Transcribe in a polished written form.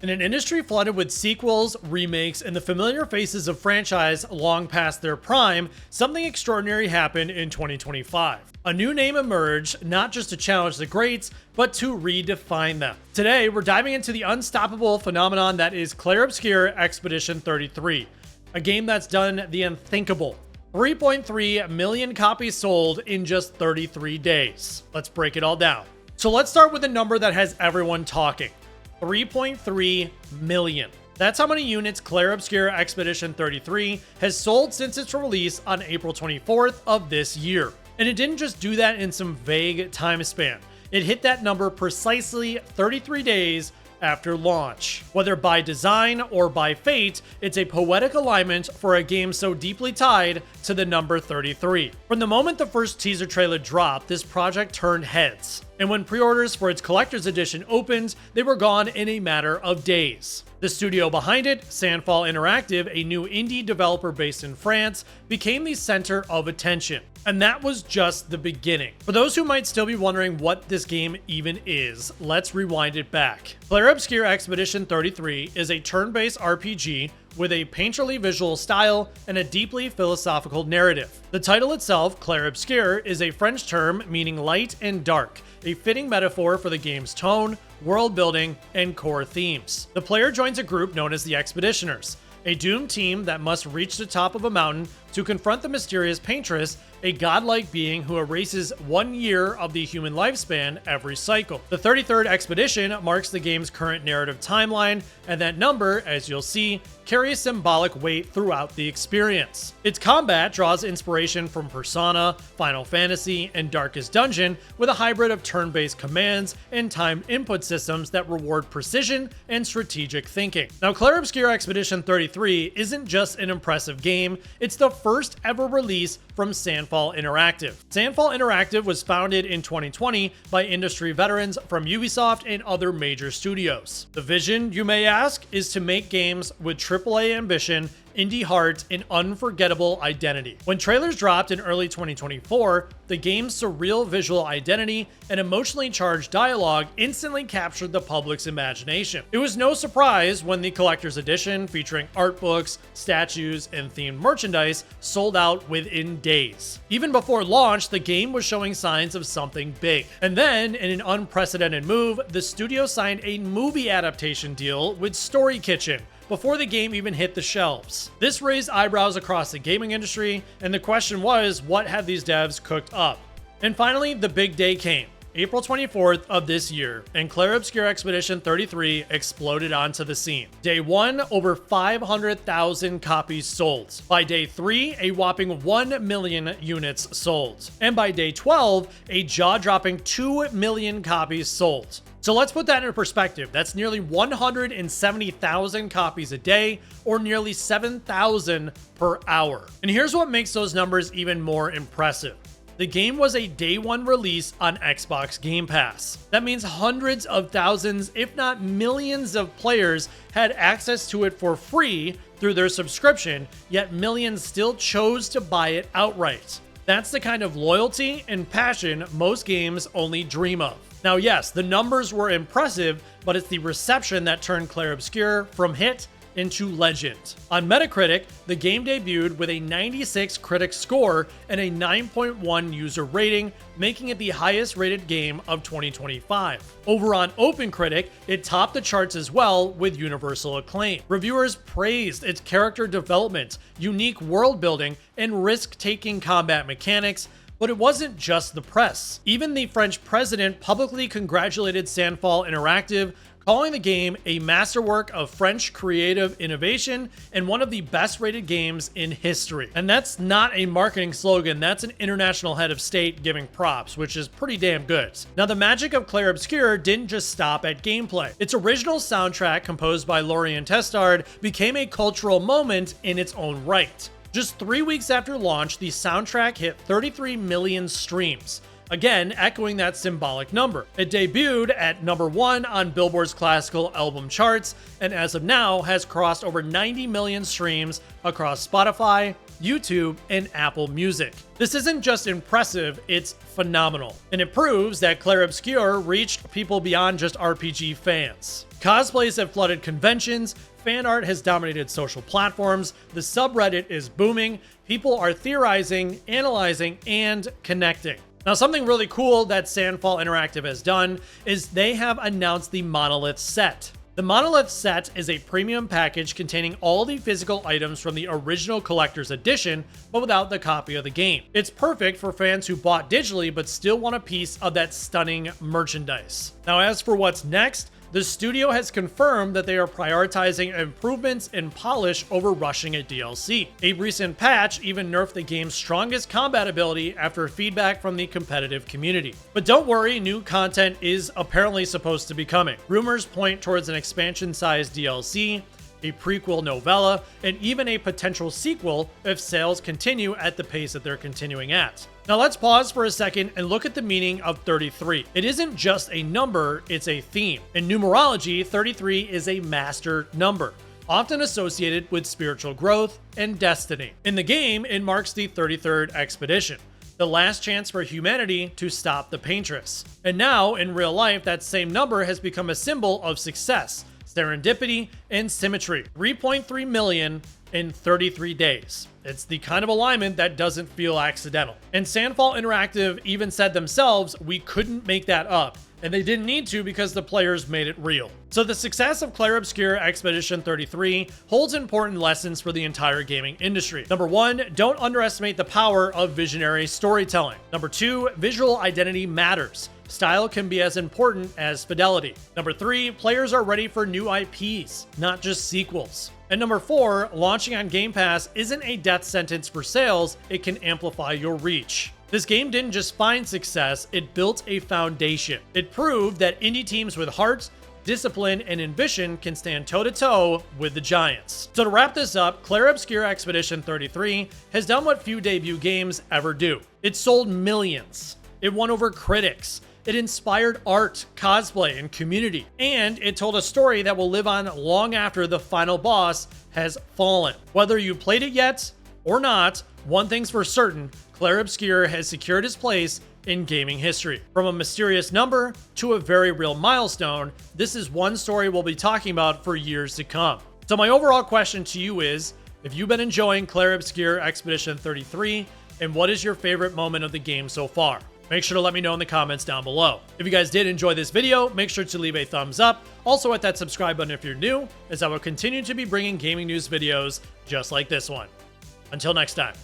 In an industry flooded with sequels, remakes, and the familiar faces of franchise long past their prime, something extraordinary happened in 2025. A new name emerged, not just to challenge the greats, but to redefine them. Today, we're diving into the unstoppable phenomenon that is Clair Obscur Expedition 33, a game that's done the unthinkable. 3.3 million copies sold in just 33 days. Let's break it all down. So let's start with a number that has everyone talking. 3.3 million. That's how many units Clair Obscur Expedition 33 has sold since its release on April 24th of this year. And it didn't just do that in some vague time span. It hit that number precisely 33 days after launch. Whether by design or by fate, it's a poetic alignment for a game so deeply tied to the number 33. From the moment the first teaser trailer dropped, this project turned heads. And when pre-orders for its collector's edition opened, they were gone in a matter of days. The studio behind it, Sandfall Interactive, a new indie developer based in France, became the center of attention. And that was just the beginning. For those who might still be wondering what this game even is, let's rewind it back. Clair Obscur Expedition 33 is a turn-based RPG with a painterly visual style and a deeply philosophical narrative. The title itself, Clair Obscur, is a French term meaning light and dark, a fitting metaphor for the game's tone, world building, and core themes. The player joins a group known as the Expeditioners, a doomed team that must reach the top of a mountain to confront the mysterious Paintress, a godlike being who erases 1 year of the human lifespan every cycle. The 33rd expedition marks the game's current narrative timeline, and that number, as you'll see, carries symbolic weight throughout the experience. Its combat draws inspiration from Persona, Final Fantasy, and Darkest Dungeon, with a hybrid of turn-based commands and timed input systems that reward precision and strategic thinking. Now, Clair Obscur Expedition 33 isn't just an impressive game, it's the first ever release from Sandfall Interactive. Sandfall Interactive was founded in 2020 by industry veterans from Ubisoft and other major studios. The vision, you may ask, is to make games with AAA ambition, indie heart, and unforgettable identity. When trailers dropped in early 2024, the game's surreal visual identity and emotionally charged dialogue instantly captured the public's imagination. It was no surprise when the collector's edition, featuring art books, statues, and themed merchandise, sold out within days. Even before launch, the game was showing signs of something big. And then, in an unprecedented move, the studio signed a movie adaptation deal with Story Kitchen before the game even hit the shelves. This raised eyebrows across the gaming industry, and the question was, what had these devs cooked up? And finally, the big day came. April 24th of this year, and Clair Obscur Expedition 33 exploded onto the scene. Day 1, over 500,000 copies sold. By day 3, a whopping 1 million units sold. And by day 12, a jaw-dropping 2 million copies sold. So let's put that into perspective. That's nearly 170,000 copies a day, or nearly 7,000 per hour. And here's what makes those numbers even more impressive. The game was a day 1 release on Xbox Game Pass. That means hundreds of thousands, if not millions of players had access to it for free through their subscription, yet millions still chose to buy it outright. That's the kind of loyalty and passion most games only dream of. Now, yes, the numbers were impressive, but it's the reception that turned Clair Obscur from hit into legend. On Metacritic, the game debuted with a 96 critic score and a 9.1 user rating, making it the highest rated game of 2025. Over on OpenCritic, it topped the charts as well with universal acclaim. Reviewers praised its character development, unique world building, and risk-taking combat mechanics. But it wasn't just the press. Even the French president publicly congratulated Sandfall Interactive, calling the game a masterwork of French creative innovation and one of the best rated games in history. And that's not a marketing slogan, that's an international head of state giving props, which is pretty damn good. Now, the magic of Clair Obscur didn't just stop at gameplay. Its original soundtrack, composed by Lorien Testard, became a cultural moment in its own right. Just 3 weeks after launch, the soundtrack hit 33 million streams, again echoing that symbolic number. It debuted at number 1 on Billboard's classical album charts, and as of now has crossed over 90 million streams across Spotify, YouTube, and Apple Music. This isn't just impressive, it's phenomenal. And it proves that Clair Obscur reached people beyond just RPG fans. Cosplays have flooded conventions, fan art has dominated social platforms, the subreddit is booming, people are theorizing, analyzing, and connecting. Now, something really cool that Sandfall Interactive has done is they have announced the Monolith set. The Monolith set is a premium package containing all the physical items from the original collector's edition, but without the copy of the game. It's perfect for fans who bought digitally but still want a piece of that stunning merchandise. Now, as for what's next, the studio has confirmed that they are prioritizing improvements in polish over rushing a DLC. A recent patch even nerfed the game's strongest combat ability after feedback from the competitive community. But don't worry, new content is apparently supposed to be coming. Rumors point towards an expansion-sized DLC, a prequel novella, and even a potential sequel if sales continue at the pace that they're continuing at. Now let's pause for a second and look at the meaning of 33. It isn't just a number, it's a theme. In numerology, 33 is a master number, often associated with spiritual growth and destiny. In the game, it marks the 33rd expedition, the last chance for humanity to stop the Paintress. And now, in real life, that same number has become a symbol of success, serendipity, and symmetry. 3.3 million in 33 days. It's the kind of alignment that doesn't feel accidental. And Sandfall Interactive even said themselves, we couldn't make that up. And they didn't need to because the players made it real. So the success of Clair Obscur Expedition 33 holds important lessons for the entire gaming industry. Number 1, don't underestimate the power of visionary storytelling. Number 2, visual identity matters. Style can be as important as fidelity. Number 3, players are ready for new IPs, not just sequels. And number 4, launching on Game Pass isn't a death sentence for sales, it can amplify your reach. This game didn't just find success, it built a foundation. It proved that indie teams with heart, discipline, and ambition can stand toe-to-toe with the giants. So to wrap this up, Clair Obscur Expedition 33 has done what few debut games ever do. It sold millions. It won over critics. It inspired art, cosplay, and community. And it told a story that will live on long after the final boss has fallen. Whether you played it yet or not, one thing's for certain, Clair Obscur has secured its place in gaming history. From a mysterious number to a very real milestone, this is one story we'll be talking about for years to come. So my overall question to you is, have you been enjoying Clair Obscur Expedition 33, and what is your favorite moment of the game so far? Make sure to let me know in the comments down below. If you guys did enjoy this video, make sure to leave a thumbs up. Also hit that subscribe button if you're new, as I will continue to be bringing gaming news videos just like this one. Until next time.